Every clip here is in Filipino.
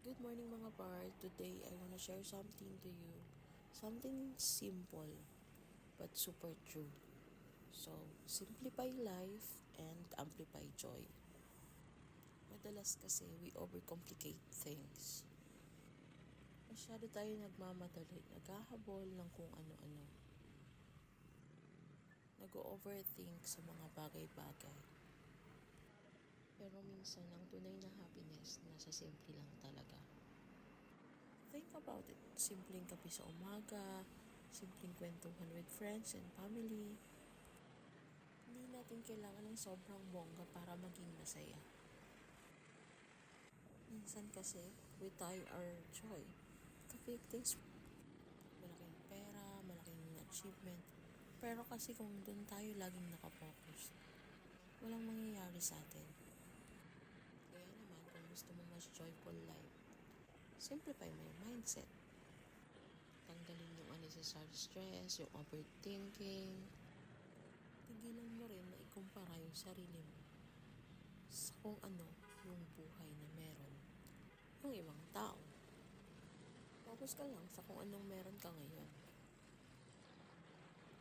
Good morning mga par. Today I wanna share something to you. Something simple but super true. So, simplify life and amplify joy. Madalas kasi we overcomplicate things. Masyado tayo nagmamadali, naghahabol ng kung ano-ano. Nag-overthink sa mga bagay-bagay. Pero minsan ang tunay na happiness nasa simple lang talaga. Think about it. Simpleng kape sa umaga, simpleng kwentuhan with friends and family. Hindi natin kailangan ng sobrang bongga para maging masaya. Minsan kasi, we tie our joy to big things. Malaking pera, malaking achievement. Pero kasi kung doon tayo laging nakafocus, walang mangyayari sa atin. Kaya naman, kung gusto mo mas joyful life, simplify mo yung mindset. Tanggalin yung unnecessary stress, yung overthinking. Tigilan mo rin na ikumpara yung sarili mo sa kung ano yung buhay na meron yung ibang tao. Focus ka lang sa kung anong meron ka ngayon.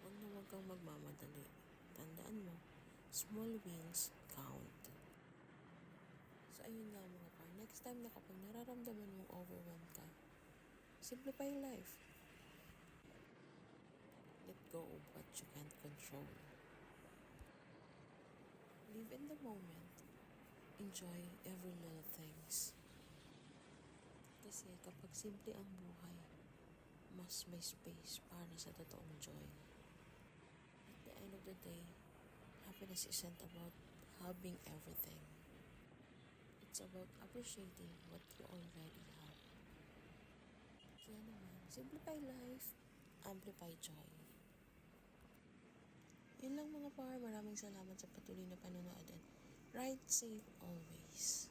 Huwag kang magmamadali. Tandaan mo, small wins count. So ayun nga mga par, next time na kapag nararamdaman mong overwhelmed ka, simplify life. Let go of what you can't control. Live in the moment. Enjoy every little things. Kasi kapag simple ang buhay, mas may space para sa totoong joy. At the end of the day, happiness isn't about having everything. It's about appreciating what you already have. Kaya naman, simplify life, amplify joy. Yun lang mga par, maraming salamat sa patuloy na panonood and ride safe always.